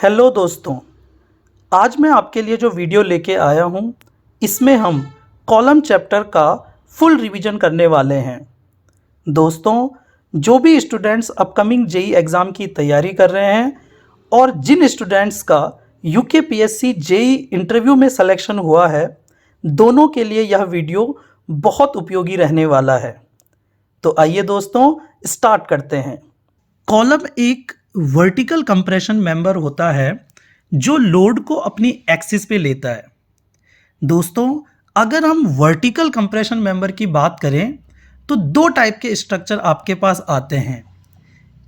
Hello दोस्तों, आज मैं आपके लिए जो वीडियो लेके आया हूँ इसमें हम कॉलम चैप्टर का फुल रिवीजन करने वाले हैं। दोस्तों, जो भी स्टूडेंट्स अपकमिंग जेई एग्ज़ाम की तैयारी कर रहे हैं और जिन स्टूडेंट्स का यूकेपीएससी जेई इंटरव्यू में सिलेक्शन हुआ है, दोनों के लिए यह वीडियो बहुत उपयोगी रहने वाला है। तो आइए दोस्तों, स्टार्ट करते हैं। कॉलम एक वर्टिकल कंप्रेशन मेंबर होता है जो लोड को अपनी एक्सिस पे लेता है। दोस्तों, अगर हम वर्टिकल कंप्रेशन मेंबर की बात करें तो दो टाइप के स्ट्रक्चर आपके पास आते हैं।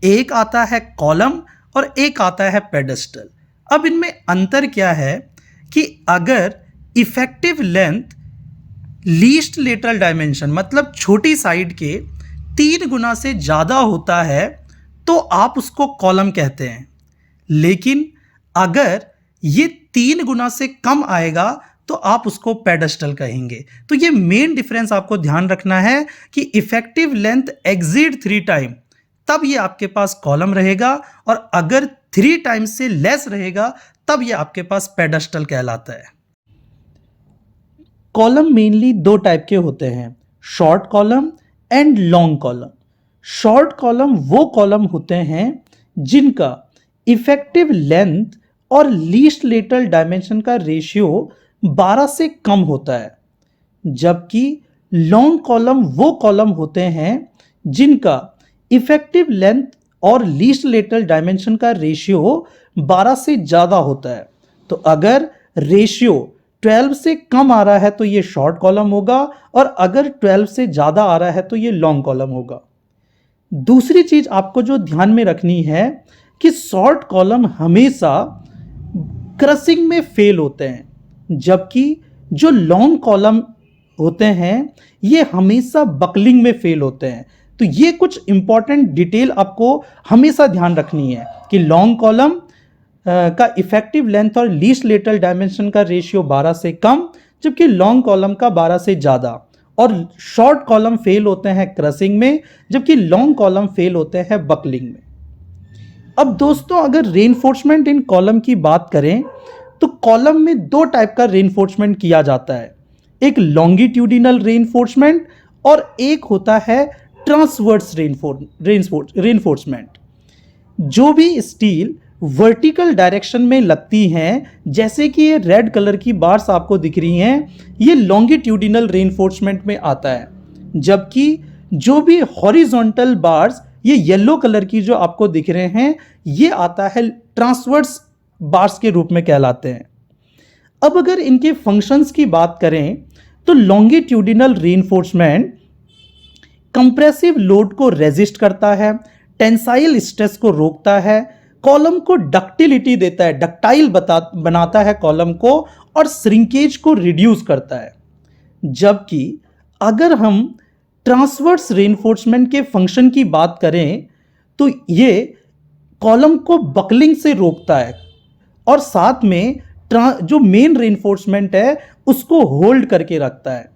एक आता है कॉलम और एक आता है पेडेस्टल। अब इनमें अंतर क्या है कि अगर effective length least lateral dimension मतलब छोटी साइड के 3 गुना से ज़्यादा होता है तो आप उसको कॉलम कहते हैं, लेकिन अगर ये 3 गुना से कम आएगा तो आप उसको पेडेस्टल कहेंगे। तो ये मेन डिफरेंस आपको ध्यान रखना है कि इफेक्टिव लेंथ एक्सीड 3 टाइम तब ये आपके पास कॉलम रहेगा, और अगर 3 टाइम से लेस रहेगा तब ये आपके पास पेडेस्टल कहलाता है। कॉलम मेनली दो टाइप के होते हैं, short column and long column. Short column वो कॉलम होते हैं जिनका इफेक्टिव लेंथ और लीस्ट लेटरल डायमेंशन का रेशियो 12 से कम होता है, जबकि लॉन्ग कॉलम वो कॉलम होते हैं जिनका इफेक्टिव लेंथ और लीस्ट लेटरल डायमेंशन का रेशियो 12 से ज़्यादा होता है। तो अगर रेशियो 12 से कम आ रहा है तो ये शॉर्ट कॉलम होगा, और अगर 12 से ज़्यादा आ रहा है तो ये लॉन्ग कॉलम होगा। दूसरी चीज आपको जो ध्यान में रखनी है कि शॉर्ट कॉलम हमेशा क्रसिंग में फेल होते हैं, जबकि जो लॉन्ग कॉलम होते हैं ये हमेशा बकलिंग में फेल होते हैं। तो ये कुछ इंपॉर्टेंट डिटेल आपको हमेशा ध्यान रखनी है कि लॉन्ग कॉलम का इफेक्टिव लेंथ और लीस्ट लेटरल डायमेंशन का रेशियो 12 से कम, जबकि लॉन्ग कॉलम का 12 से ज़्यादा, और शॉर्ट कॉलम फेल होते हैं क्रसिंग में, जबकि लॉन्ग कॉलम फेल होते हैं बकलिंग में। अब दोस्तों, अगर रेनफोर्समेंट इन कॉलम की बात करें तो कॉलम में दो टाइप का रेनफोर्समेंट किया जाता है, एक लॉन्गिट्यूडिनल रेनफोर्समेंट और एक होता है ट्रांसवर्स रेनफोर्समेंट। जो भी स्टील वर्टिकल डायरेक्शन में लगती हैं, जैसे कि ये रेड कलर की बार्स आपको दिख रही हैं, ये लॉन्गिट्यूडिनल रेनफोर्समेंट में आता है, जबकि जो भी हॉरिजॉन्टल बार्स ये येलो कलर की जो आपको दिख रहे हैं ये आता है ट्रांसवर्स बार्स के रूप में कहलाते हैं। अब अगर इनके फंक्शंस की बात करें तो लॉन्गिट्यूडिनल रेनफोर्समेंट कंप्रेसिव लोड को रेजिस्ट करता है, टेंसाइल स्ट्रेस को रोकता है, कॉलम को डक्टिलिटी देता है, डक्टाइल बनाता है कॉलम को, और श्रिंकेज को रिड्यूस करता है। जबकि अगर हम ट्रांसवर्स रेनफोर्समेंट के फंक्शन की बात करें तो ये कॉलम को बकलिंग से रोकता है, और साथ में जो मेन रेनफोर्समेंट है उसको होल्ड करके रखता है।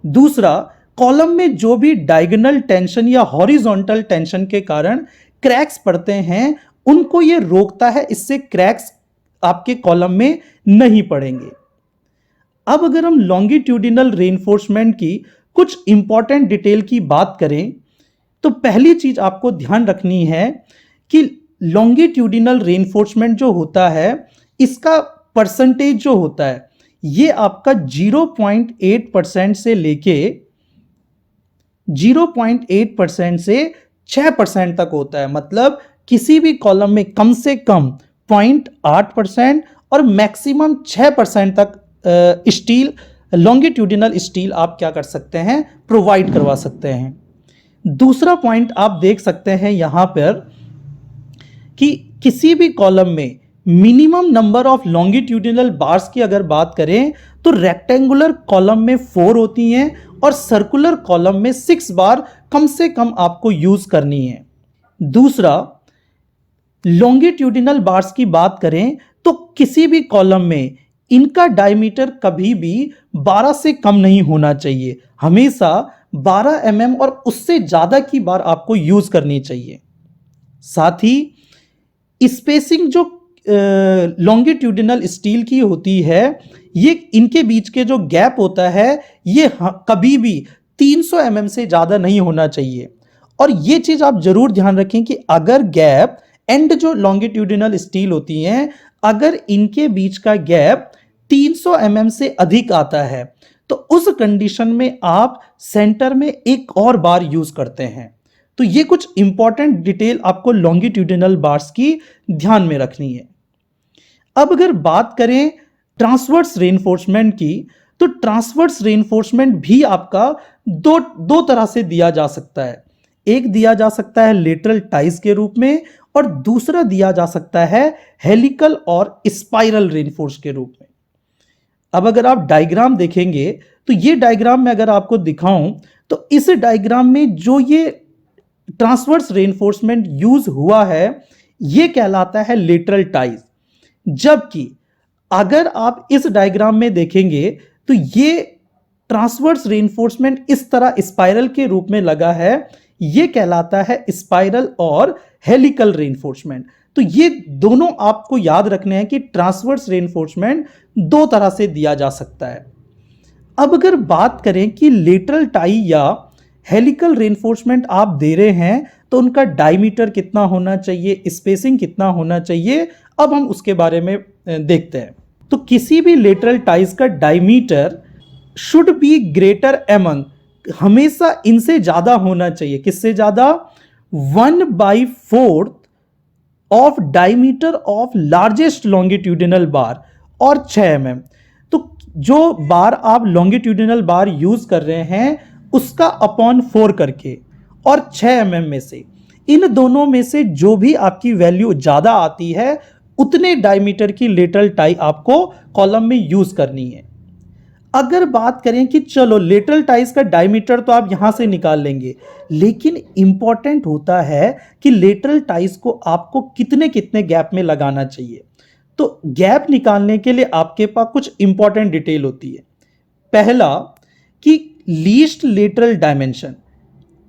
दूसरा, कॉलम में जो भी डायगोनल टेंशन या हॉरिजॉन्टल टेंशन के कारण क्रैक्स पड़ते हैं उनको ये रोकता है, इससे क्रैक्स आपके कॉलम में नहीं पड़ेंगे। अब अगर हम लॉन्गिट्यूडिनल रेनफोर्समेंट की कुछ इंपॉर्टेंट डिटेल की बात करें तो पहली चीज आपको ध्यान रखनी है कि लॉन्गिट्यूडिनल रेनफोर्समेंट जो होता है इसका परसेंटेज जो होता है ये आपका 0.8% से लेके 0.8% से 6% तक होता है। मतलब किसी भी कॉलम में कम से कम 0.8% और मैक्सिमम 6% तक स्टील, लॉन्गिट्यूडिनल स्टील आप क्या कर सकते हैं, प्रोवाइड करवा सकते हैं। दूसरा पॉइंट आप देख सकते हैं यहां पर कि किसी भी कॉलम में minimum number of longitudinal bars की अगर बात करें तो रेक्टेंगुलर कॉलम में 4 होती हैं और सर्कुलर कॉलम में 6 बार कम से कम आपको यूज करनी है। दूसरा, लॉन्गिट्यूडिनल बार्स की बात करें तो किसी भी कॉलम में इनका डायमीटर कभी भी 12 से कम नहीं होना चाहिए, हमेशा 12 mm और उससे ज्यादा की बार आपको यूज करनी चाहिए। साथ ही स्पेसिंग जो लॉन्गिट्यूडिनल स्टील की होती है, ये इनके बीच के जो गैप होता है ये कभी भी 300 mm से ज़्यादा नहीं होना चाहिए। और ये चीज़ आप जरूर ध्यान रखें कि अगर गैप एंड जो लॉन्गिट्यूडिनल स्टील होती हैं, अगर इनके बीच का गैप 300 mm से अधिक आता है तो उस कंडीशन में आप सेंटर में एक और बार यूज करते हैं। तो ये कुछ इंपॉर्टेंट डिटेल आपको लॉन्गिट्यूडिनल बार्स की ध्यान में रखनी है। अब अगर बात करें ट्रांसवर्स रेनफोर्समेंट की, तो ट्रांसवर्स रेनफोर्समेंट भी आपका दो तरह से दिया जा सकता है। एक दिया जा सकता है लेटरल टाइज के रूप में और दूसरा दिया जा सकता है हेलिकल और स्पाइरल रेनफोर्स के रूप में। अब अगर आप डायग्राम देखेंगे तो ये डायग्राम में अगर आपको दिखाऊं तो इस डायग्राम में जो ये ट्रांसवर्स रेनफोर्समेंट यूज हुआ है ये कहलाता है लेटरल टाइज, जबकि अगर आप इस डायग्राम में देखेंगे तो ये ट्रांसवर्स रेनफोर्समेंट इस तरह स्पाइरल के रूप में लगा है, ये कहलाता है स्पाइरल और हेलिकल रेनफोर्समेंट। तो ये दोनों आपको याद रखने हैं कि ट्रांसवर्स रेनफोर्समेंट दो तरह से दिया जा सकता है। अब अगर बात करें कि लेटरल टाई या हेलिकल रेनफोर्समेंट आप दे रहे हैं तो उनका डायमीटर कितना होना चाहिए, स्पेसिंग कितना होना चाहिए, अब हम उसके बारे में देखते हैं। तो किसी भी लेटरल टाइज का diameter should be greater among, हमेशा इनसे ज्यादा होना चाहिए। किससे ज्यादा? 1/4 of diameter of largest longitudinal बार और 6 mm। तो जो बार आप लॉन्गिट्यूडिनल बार यूज कर रहे हैं उसका अपॉन 4 करके और 6 mm में से, इन दोनों में से जो भी आपकी वैल्यू ज्यादा आती है उतने डायमीटर की लेटरल टाई आपको कॉलम में यूज करनी है। अगर बात करें कि चलो लेटरल टाइज का डायमीटर तो आप यहां से निकाल लेंगे, लेकिन इंपॉर्टेंट होता है कि लेटरल टाइज को आपको कितने कितने गैप में लगाना चाहिए। तो गैप निकालने के लिए आपके पास कुछ इंपॉर्टेंट डिटेल होती है। पहला कि लीस्ट लेटरल डायमेंशन,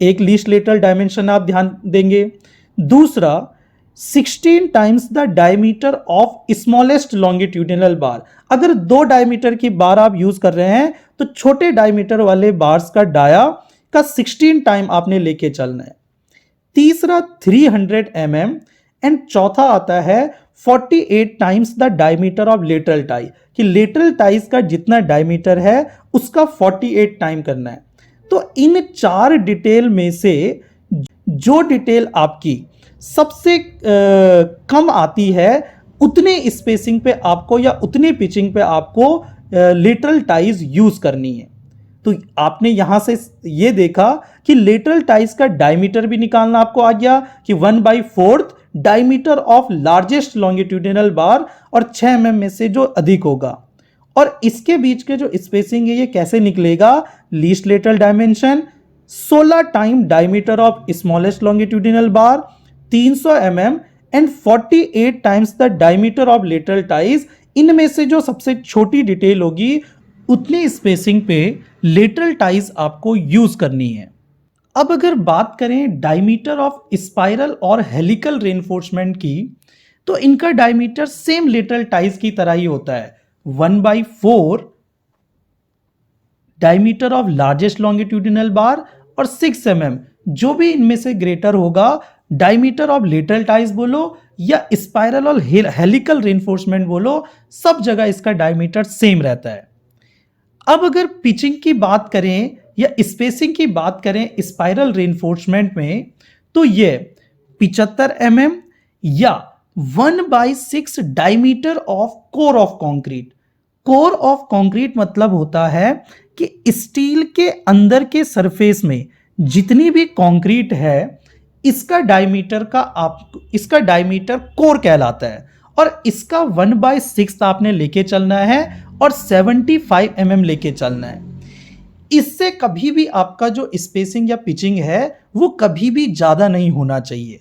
एक लीस्ट लेटरल डायमेंशन आप ध्यान देंगे। दूसरा 16 times the diameter of smallest longitudinal बार, अगर 2 डायमीटर की बार आप यूज कर रहे हैं तो छोटे डायमीटर वाले बार्स का डाया का 16 टाइम आपने लेके चलना है। तीसरा 300 mm एंड चौथा आता है 48 times the diameter of lateral tie, कि लेटरल टाइज का जितना डायमीटर है उसका 48 टाइम करना है। तो इन 4 डिटेल में से जो डिटेल आपकी सबसे कम आती है उतने स्पेसिंग पे आपको या उतनी पिचिंग पे आपको लेटरल टाइज यूज करनी है। तो आपने यहां से ये देखा कि लेटरल टाइज का डायमीटर भी निकालना आपको आ गया कि 1/4 डायमीटर ऑफ लार्जेस्ट लॉन्गिट्यूडिनल बार और 6 mm में से जो अधिक होगा। और इसके बीच के जो स्पेसिंग है ये कैसे निकलेगा? Least lateral dimension 16 time diameter of smallest longitudinal bar 300 mm and 48 times the diameter of lateral ties. इनमें से जो सबसे छोटी डिटेल होगी उतनी स्पेसिंग पे लेटरल टाइज आपको यूज करनी है। अब अगर बात करें डायमीटर ऑफ स्पाइरल और हेलिकल रेनफोर्समेंट की, तो इनका डायमीटर सेम लेटरल टाइज की तरह ही होता है, 1/4 डायमीटर ऑफ लार्जेस्ट लॉन्गिट्यूडिनल बार और 6 mm, जो भी इनमें से ग्रेटर होगा, डायमीटर ऑफ लेटरल टाइज बोलो या स्पाइरल और हेलिकल रेनफोर्समेंट बोलो, सब जगह इसका डायमीटर सेम रहता है। अब अगर पिचिंग की बात करें या स्पेसिंग की बात करें स्पाइरल रेनफोर्समेंट में, तो ये 75 mm या 1/6 diameter of core of concrete. Core of concrete मतलब होता है कि स्टील के अंदर के सरफेस में जितनी भी कंक्रीट है इसका डायमीटर कोर कहलाता है और इसका 1/6 आपने लेके चलना है और 75 mm लेके चलना है। इससे कभी भी आपका जो स्पेसिंग या पिचिंग है वो कभी भी ज्यादा नहीं होना चाहिए।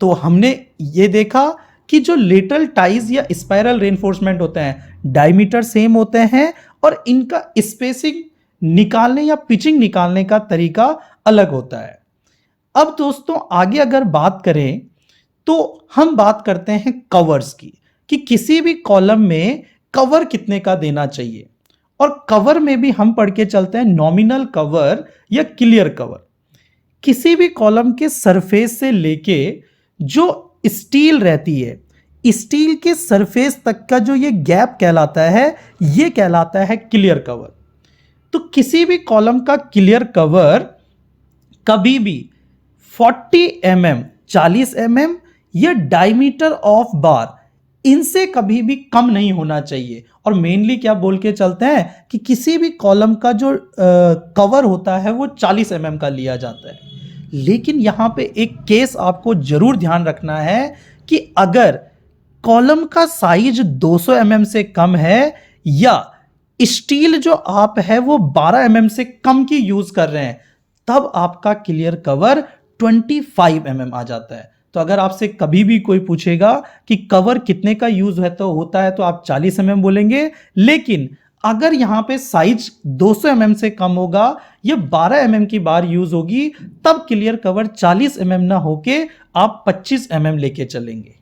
तो हमने ये देखा कि जो लेटरल टाइज या स्पाइरल रेनफोर्समेंट होते हैं डायमीटर सेम होते हैं और इनका स्पेसिंग निकालने या पिचिंग निकालने का तरीका अलग होता है। अब दोस्तों आगे अगर बात करें तो हम बात करते हैं कवर्स की कि किसी भी कॉलम में कवर कितने का देना चाहिए, और कवर में भी हम पढ़ के चलते हैं नॉमिनल कवर या क्लियर कवर। किसी भी कॉलम के सरफेस से लेके जो स्टील रहती है, स्टील के सरफेस तक का जो ये गैप कहलाता है, ये कहलाता है क्लियर कवर। तो किसी भी कॉलम का क्लियर कवर कभी भी 40 mm 40 mm या डायमीटर ऑफ बार, इनसे कभी भी कम नहीं होना चाहिए। और मेनली क्या बोल के चलते हैं कि किसी भी कॉलम का जो कवर होता है वो 40 mm का लिया जाता है। लेकिन यहां पे एक केस आपको जरूर ध्यान रखना है कि अगर कॉलम का साइज 200 mm से कम है या स्टील जो आप है वो 12 mm से कम की यूज कर रहे हैं, तब आपका क्लियर कवर 25 mm आ जाता है। तो अगर आपसे कभी भी कोई पूछेगा कि कवर कितने का यूज है तो होता है, तो आप 40 mm बोलेंगे। लेकिन अगर यहां पे साइज 200 mm से कम होगा या 12 mm की बार यूज होगी, तब क्लियर कवर 40 mm ना होके आप 25 mm लेके चलेंगे।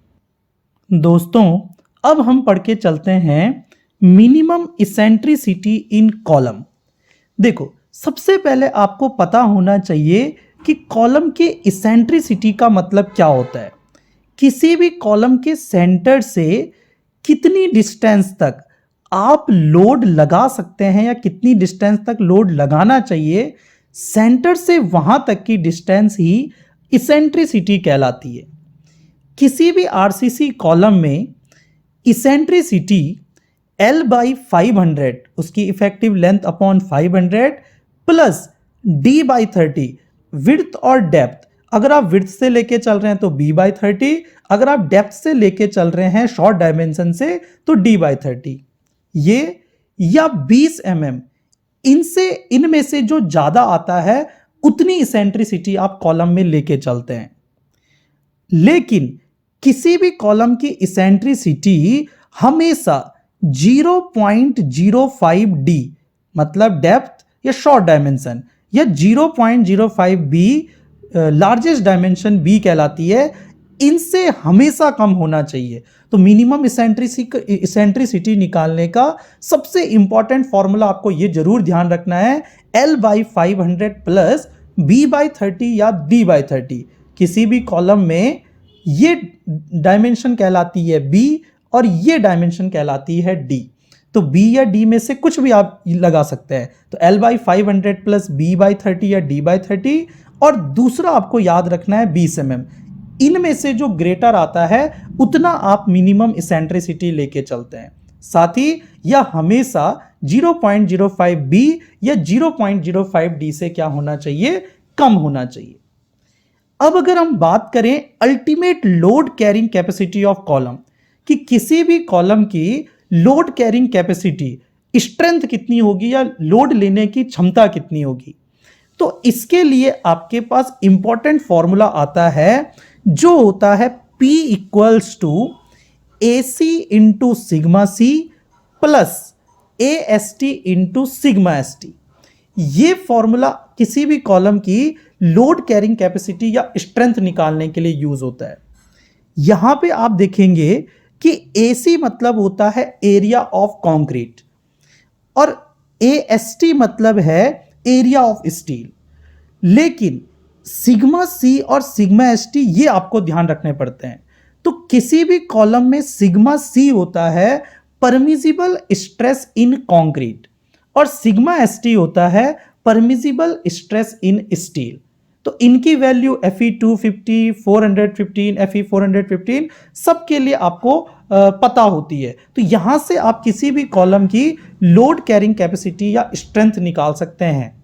दोस्तों, अब हम पढ़ के चलते हैं मिनिमम इसेंट्रिसिटी इन कॉलम। देखो, सबसे पहले आपको पता होना चाहिए कि कॉलम के इसेंट्रिसिटी का मतलब क्या होता है। किसी भी कॉलम के सेंटर से कितनी डिस्टेंस तक आप लोड लगा सकते हैं या कितनी डिस्टेंस तक लोड लगाना चाहिए, सेंटर से वहां तक की डिस्टेंस ही इसेंट्रिसिटी कहलाती है। किसी भी आरसीसी कॉलम में इसेंट्रिसिटी L/500 उसकी effective length upon 500 plus D/30 width और डेप्थ। अगर आप विड्थ से लेके चल रहे हैं तो B/30, अगर आप डेप्थ से लेके चल रहे हैं शॉर्ट डायमेंशन से तो D/30। ये या 20 mm, इनमें से जो ज्यादा आता है उतनी इसेंट्रिसिटी आप कॉलम में लेके चलते हैं। लेकिन किसी भी कॉलम की इसेंट्रिसिटी हमेशा 0.05 D मतलब डेप्थ या शॉर्ट डायमेंशन या 0.05 B लार्जेस्ट डायमेंशन B कहलाती है, इनसे हमेशा कम होना चाहिए। तो मिनिमम इसेंट्रिसिटी निकालने का सबसे इंपॉर्टेंट फॉर्मूला आपको यह जरूर ध्यान रखना है, L/500 प्लस B/30 या D/30। किसी भी कॉलम में ये डायमेंशन कहलाती है B और ये डायमेंशन कहलाती है D। तो B या D में से कुछ भी आप लगा सकते हैं। तो L/500 प्लस B/30 या D/30, और दूसरा आपको याद रखना है 20 mm। इनमें से जो ग्रेटर आता है उतना आप मिनिमम इसेंट्रिसिटी लेके चलते हैं। साथ ही यह हमेशा 0.05 B या 0.05 D से क्या होना चाहिए, कम होना चाहिए। अब अगर हम बात करें ultimate load carrying capacity of column, कि किसी भी कॉलम की लोड कैरिंग कैपेसिटी, स्ट्रेंथ कितनी होगी या लोड लेने की क्षमता कितनी होगी, तो इसके लिए आपके पास इंपॉर्टेंट फॉर्मूला आता है जो होता है P equals to AC into sigma C plus AST into sigma ST। ये फॉर्मूला किसी भी कॉलम की लोड कैरिंग कैपेसिटी या स्ट्रेंथ निकालने के लिए यूज होता है। यहां पे आप देखेंगे कि AC मतलब होता है एरिया ऑफ कंक्रीट और AST मतलब है एरिया ऑफ स्टील। लेकिन सिग्मा C और सिग्मा ST ये आपको ध्यान रखने पड़ते हैं। तो किसी भी कॉलम में सिग्मा C होता है परमिजिबल स्ट्रेस इन कंक्रीट और सिग्मा ST होता है परमिजिबल स्ट्रेस इन स्टील। तो इनकी वैल्यू Fe 250, 415, Fe 415 सबके लिए आपको पता होती है। तो यहां से आप किसी भी कॉलम की लोड कैरिंग कैपेसिटी या स्ट्रेंथ निकाल सकते हैं।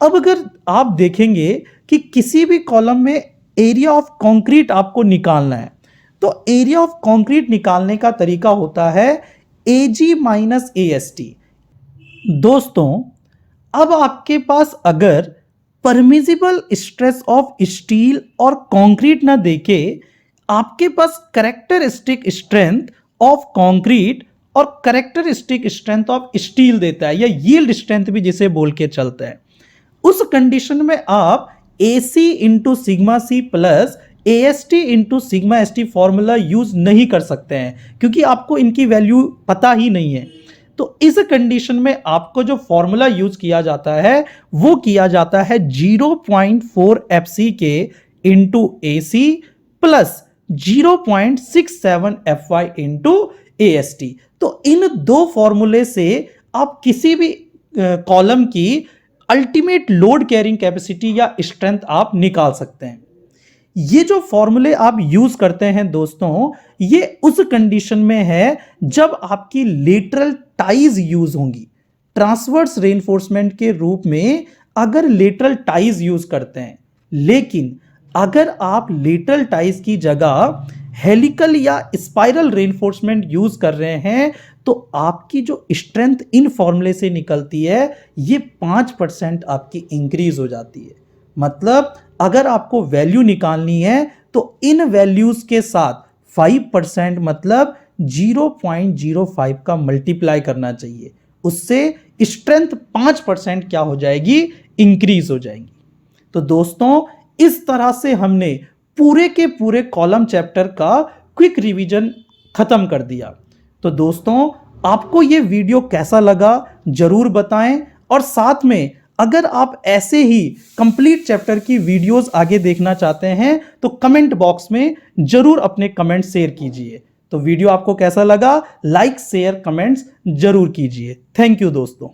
अब अगर आप देखेंगे कि किसी भी कॉलम में एरिया ऑफ कंक्रीट आपको निकालना है, तो एरिया ऑफ कंक्रीट निकालने का तरीका होता है AG माइनस AST। दोस्तों, अब आपके पास अगर परमिजिबल स्ट्रेस ऑफ स्टील और कंक्रीट ना देके आपके पास कैरेक्टरिस्टिक स्ट्रेंथ ऑफ कंक्रीट और कैरेक्टरिस्टिक स्ट्रेंथ ऑफ स्टील देता है या यील्ड स्ट्रेंथ भी जिसे बोल के चलता है, उस कंडीशन में आप AC into sigma C plus AST into sigma ST formula use नहीं कर सकते हैं क्योंकि आपको इनकी वैल्यू पता ही नहीं है। तो इस कंडीशन में आपको जो फॉर्मूला यूज किया जाता है वो किया जाता है 0.4 FCK into AC plus 0.67 FY into AST। तो इन दो फॉर्मूले से आप किसी भी कॉलम की अल्टीमेट लोड कैरिंग कैपेसिटी या स्ट्रेंथ आप निकाल सकते हैं। ये जो फॉर्मूले आप यूज करते हैं दोस्तों, ये उस कंडीशन में है जब आपकी लेटरल टाइज यूज होंगी। ट्रांसवर्स रेनफोर्समेंट के रूप में अगर लेटरल टाइज यूज करते हैं, लेकिन अगर आप लेटरल टाइज की जगह हेलिकल या स्पाइरल रेनफोर्समेंट यूज कर रहे हैं तो आपकी जो स्ट्रेंथ इन फॉर्मूले से निकलती है ये 5% आपकी इंक्रीज हो जाती है। मतलब अगर आपको वैल्यू निकालनी है तो इन वैल्यूज के साथ 5% मतलब 0.05 का मल्टीप्लाई करना चाहिए, उससे स्ट्रेंथ 5% क्या हो जाएगी, इंक्रीज हो जाएगी। तो दोस्तों इस तरह से हमने पूरे के पूरे कॉलम चैप्टर का क्विक रिवीजन खत्म कर दिया। तो दोस्तों आपको ये वीडियो कैसा लगा जरूर बताएं, और साथ में अगर आप ऐसे ही कंप्लीट चैप्टर की वीडियोस आगे देखना चाहते हैं तो कमेंट बॉक्स में जरूर अपने कमेंट शेयर कीजिए। तो वीडियो आपको कैसा लगा, लाइक शेयर कमेंट्स जरूर कीजिए। थैंक यू दोस्तों।